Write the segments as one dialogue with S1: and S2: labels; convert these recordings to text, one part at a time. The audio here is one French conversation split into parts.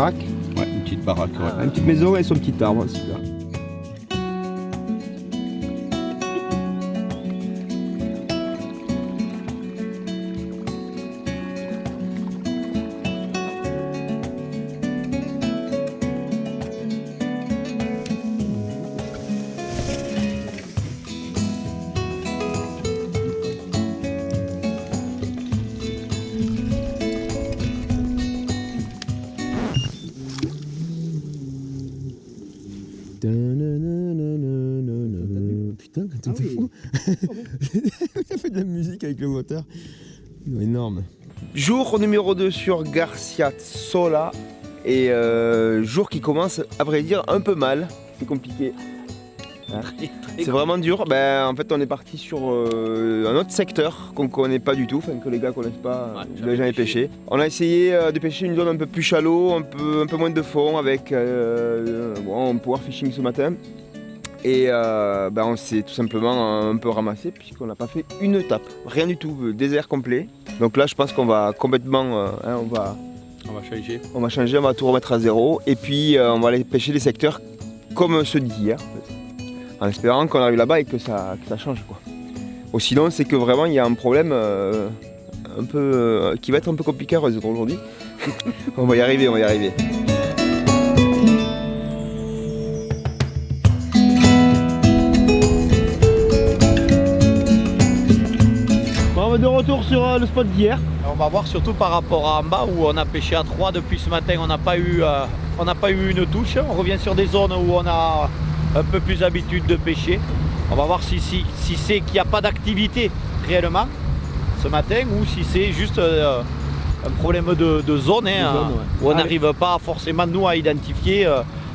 S1: baraque.
S2: Ouais, une petite baraque. Ouais.
S1: Une petite maison et son petit arbre aussi là. Putain, quand t'es fou. Ça fait de la musique avec le moteur. Énorme. Jour numéro 2 sur Garcia Sola. Et jour qui commence, à vrai dire, un peu mal. C'est compliqué. C'est vraiment dur. Ben, en fait, on est parti sur un autre secteur qu'on connaît pas du tout, enfin que les gars connaissent pas, jamais pêché. On a essayé de pêcher une zone un peu plus shallow, un peu moins de fond, avec un power fishing ce matin. Et on s'est tout simplement un peu ramassé puisqu'on n'a pas fait une tape, rien du tout, désert complet. Donc là, je pense qu'on va complètement, on va changer, on va tout remettre à zéro. Et puis on va aller pêcher des secteurs comme ceux d'hier. En espérant qu'on arrive là-bas et que ça change quoi. Ou sinon c'est que vraiment il y a un problème qui va être un peu compliqué à résoudre aujourd'hui. On va y arriver, on va y arriver. Bon, on est de retour sur le spot d'hier.
S3: On va voir surtout par rapport à en bas où on a pêché à 3 depuis ce matin, on n'a pas eu une touche. On revient sur des zones où on a un peu plus l'habitude de pêcher. On va voir si c'est qu'il n'y a pas d'activité réellement ce matin ou si c'est juste un problème de zone, où on n'arrive pas forcément nous à identifier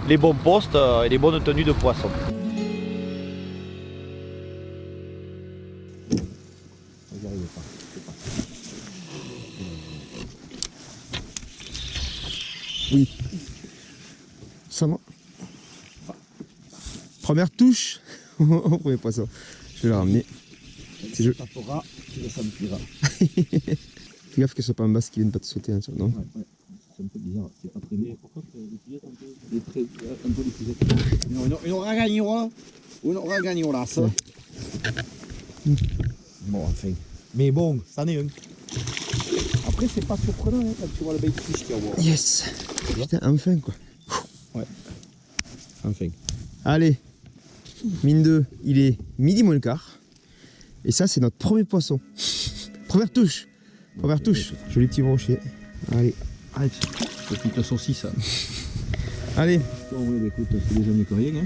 S3: les bons postes et les bonnes tenues de poisson.
S1: Oui. Ça va. Première touche au premier poisson. Je vais le ramener. Si je
S2: tapera, ça me pliera.
S1: Fais gaffe que ce soit pas un basse qui vienne pas te sauter, hein, non
S2: ouais. C'est un peu bizarre, c'est pas très bien. Pourquoi un peu les pilettes on aura gagné là. On aura gagné là, ça. Bon, enfin. Mais bon, ça en est un. Après, c'est pas surprenant hein, quand tu vois le bait fish qu'il y a au bord.
S1: Yes. Putain, enfin quoi.
S2: Ouais. Enfin.
S1: Allez. Mine 2, il est midi moins le quart. Et ça, c'est notre premier poisson. Première touche. Première touche. Joli petit brochet. Allez. Allez.
S2: Petite saucisse.
S1: Allez.
S2: Bon, oui, bah, écoute, c'est déjà mieux que rien. Hein.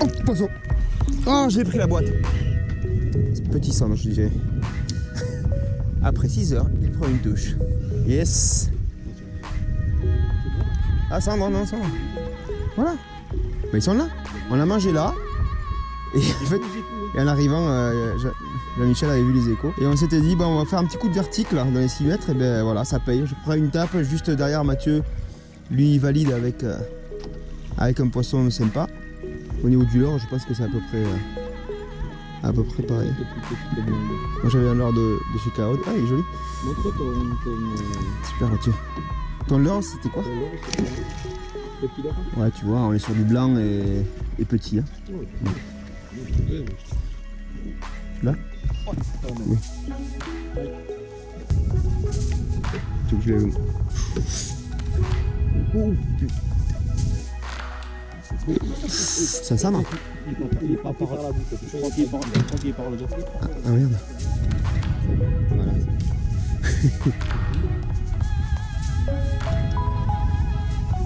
S1: Oh, poisson. Oh, j'ai pris la boîte. C'est petit sang, je dirais. Après 6 heures, il prend une touche. Yes. Ah, ça, non, ça. Voilà. Mais ils sont là. On a mangé là. Et en fait, en arrivant, Jean-Michel avait vu les échos. Et on s'était dit, on va faire un petit coup de vertique là, dans les 6 mètres. Et ben voilà, ça paye. Je prends une tape juste derrière Mathieu. Lui, il valide avec un poisson sympa. Au niveau du leurre, je pense que c'est à peu près pareil. Moi j'avais un leurre de Chicago. Ah, il est joli.
S2: Montre ton...
S1: Super Mathieu. Ton leurre, c'était quoi?
S2: Petit leurre.
S1: Ouais, tu vois, on est sur du blanc et petit. Hein.
S2: Ouais.
S1: Là? Oui. Tu veux que je l'ai... Oh putain. C'est un sabre.
S2: Il est pas par la bouche, je crois qu'il est par le dos.
S1: Ah merde. Voilà.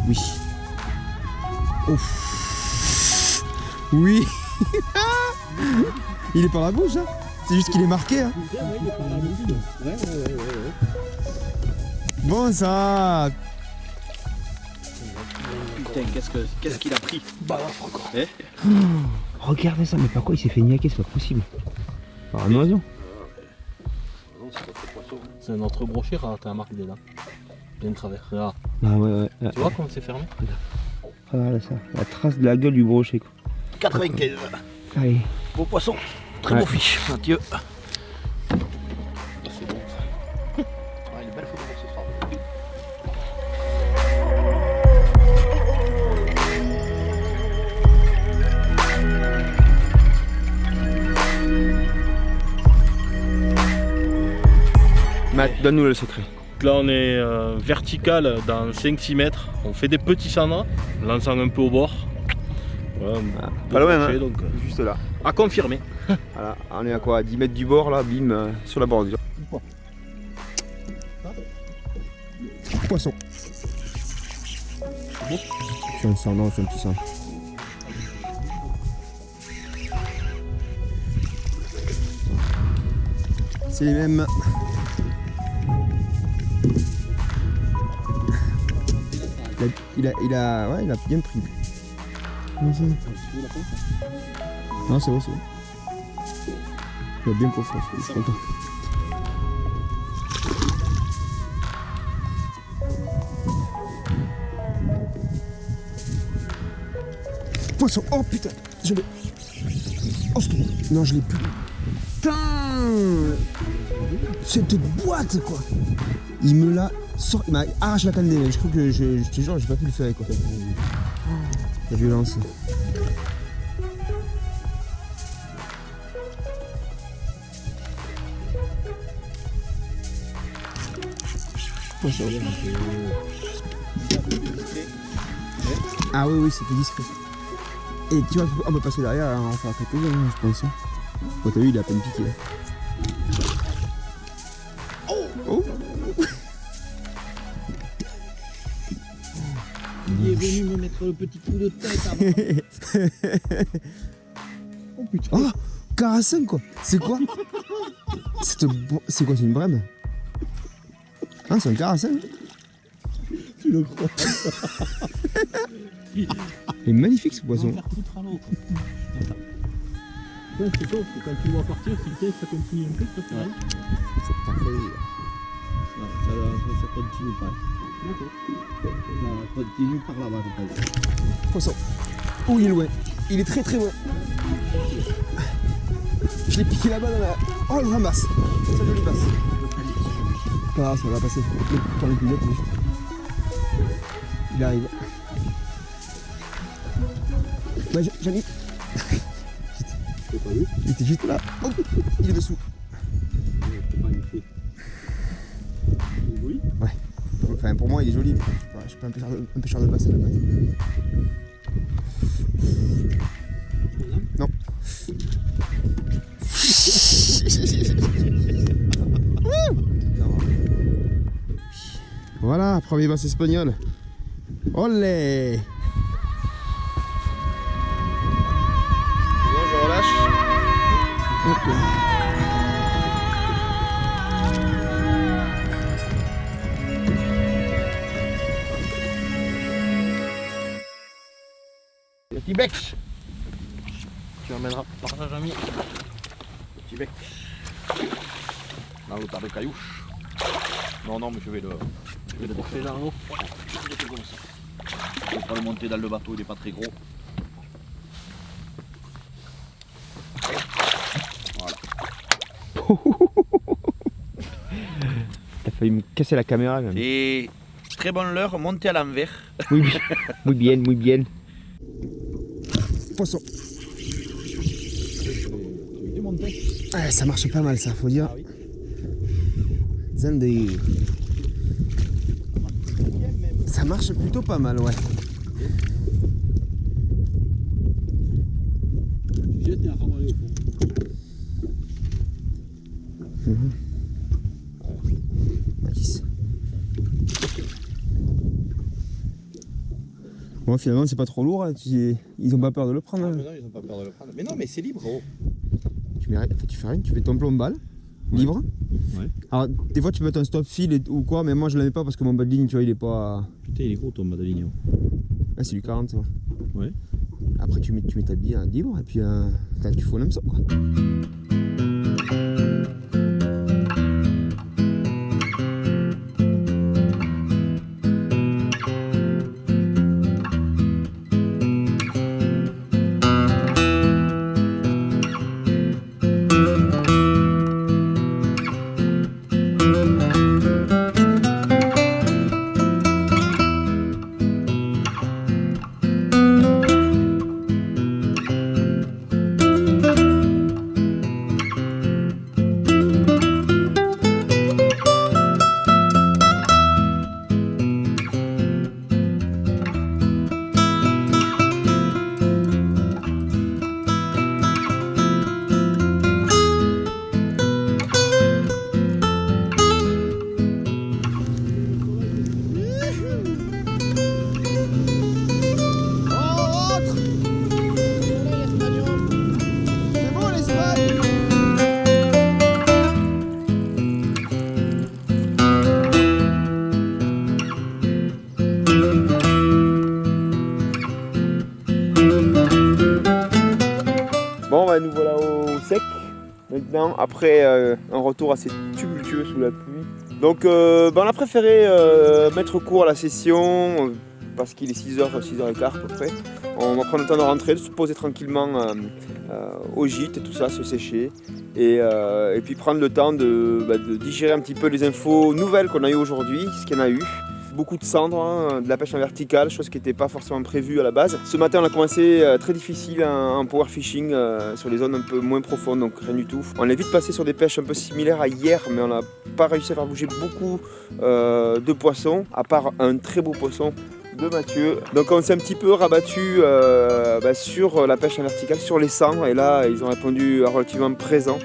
S1: Oui. Ouf. Oui. Il est par la bouche, hein. C'est juste qu'il est marqué, hein.
S2: Ouais.
S1: Bon ça.
S3: Putain, qu'est-ce qu'il a pris?
S2: Encore.
S3: Eh,
S1: Regardez ça, mais par quoi il s'est fait niaquer, c'est pas possible. Par un oiseau.
S2: C'est notre brochet, t'as marqué dedans.
S4: Bien travers. Regarde.
S1: Ah ouais.
S4: Tu vois comment c'est fermé?
S1: Regarde ça, la trace de la gueule du brochet quoi.
S3: 95.
S1: Allez.
S3: Beau poisson. Très beau fiche. Mathieu.
S4: C'est bon ça.
S3: Ouais, une belle photo pour ce soir.
S1: Matt, donne-nous le secret.
S4: Là on est vertical dans 5-6 mètres. On fait des petits sandras, lançant un peu au bord. Voilà,
S1: Pas loin, hein.
S4: donc,
S1: Juste là.
S4: à confirmer.
S1: Voilà, on est à quoi, à 10 mètres du bord là, bim, sur la bordure. Poisson. C'est un sang, non, c'est un petit sang. C'est les mêmes. Il a bien pris. Non, c'est bon, c'est bon. Il a bien coffré, je suis content. Poisson, oh putain, je l'ai. Oh, non, je l'ai plus. Putain, cette boîte quoi. Il me l'a sorti, il m'a arraché la canne des mains. Je crois que je te jure, j'ai pas pu le faire quoi. La violence. Ah oui, c'était discret. Et tu vois, on peut passer derrière, on va faire quelques heures, je pense. Bon, t'as vu, il a à peine piqué. Oh.
S2: Il est venu me mettre le petit coup de tête avant. Oh putain.
S1: Oh, carassin quoi. C'est quoi? C'est quoi, c'est une brème? Ah, c'est un carassin.
S2: Tu le crois?
S1: Il est magnifique ce poisson.
S4: Ouais, c'est ça, parce que quand tu le vois partir, tu sais que ça continue un peu, ça pareil.
S1: C'est parfait.
S2: Ça continue pas. D'accord. Ça continue par là-bas, je pense.
S1: Poisson. Oh, il est loin. Il est très très loin. Je l'ai piqué là-bas dans la. Oh, il ramasse. Ça jolie passe. Pas grave, ça va passer. Prends les pilotes, juste. Il arrive. Ouais, j'en ai. Il était juste là. Oh, il est dessous.
S2: Oui.
S1: Ouais. Enfin, pour moi, il est joli. Je suis pas un pêcheur de basse à la base. Non. Voilà, premier basse espagnol. Olé! Bon, je relâche. Ok.
S3: Petit bec.
S4: Tu emmèneras partage ami.
S3: Petit bec. Dans l'autre de caillouche. Non, mais je vais le
S4: porter dans l'eau.
S3: Je vais pas le monter dans le bateau, il est pas très gros. Voilà.
S1: T'as failli me casser la caméra même.
S3: Et très bonne leurre, montée à l'envers.
S1: Oui, muy bien, muy bien. Poisson. Ouais, ça marche pas mal ça, faut dire.
S2: Ah oui.
S1: Zandé. Ça marche plutôt pas mal, ouais.
S2: Tu jettes et à ramener au fond.
S1: Nice. Bon, finalement, c'est pas trop lourd, hein. Ils ont pas peur de le prendre. Hein.
S2: Mais non, ils ont pas peur de le prendre. Mais non, mais c'est libre, gros.
S1: Tu fais rien, tu fais ton plombal, libre.
S2: Ouais.
S1: Alors, des fois, tu peux mettre un stop fil ou quoi, mais moi, je l'avais pas parce que mon bas de ligne, tu vois, il est pas.
S2: Putain, il est gros ton bas de ligne.
S1: Ah, c'est du 40, ça.
S2: Ouais.
S1: Après, tu mets ta bille en libre et puis tu fous l'hameçon, quoi. maintenant, après un retour assez tumultueux sous la pluie. Donc on a préféré mettre court à la session, parce qu'il est 6h, 6h15 à peu près. On va prendre le temps de rentrer, de se poser tranquillement au gîte et tout ça, se sécher. Et puis prendre le temps de digérer un petit peu les infos nouvelles qu'on a eues aujourd'hui, ce qu'il y en a eu. Beaucoup de cendres, de la pêche en verticale, chose qui n'était pas forcément prévue à la base. Ce matin, on a commencé très difficile en power fishing sur les zones un peu moins profondes, donc rien du tout. On est vite passé sur des pêches un peu similaires à hier, mais on n'a pas réussi à faire bouger beaucoup de poissons, à part un très beau poisson de Mathieu. Donc on s'est un petit peu rabattu sur la pêche en verticale, sur les cendres, et là ils ont répondu relativement présent.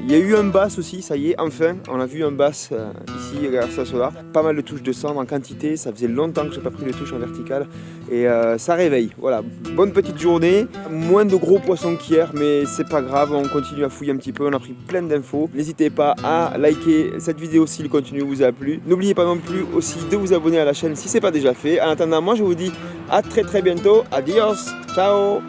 S1: Il y a eu un bass aussi, ça y est, enfin, on a vu un bass ici grâce à cela. Pas mal de touches de cendre en quantité, ça faisait longtemps que je n'ai pas pris les touches en verticale et ça réveille. Voilà, bonne petite journée, moins de gros poissons qu'hier, mais c'est pas grave, on continue à fouiller un petit peu, on a pris plein d'infos. N'hésitez pas à liker cette vidéo si le contenu vous a plu. N'oubliez pas non plus aussi de vous abonner à la chaîne si ce n'est pas déjà fait. En attendant, moi je vous dis à très bientôt, adios, ciao.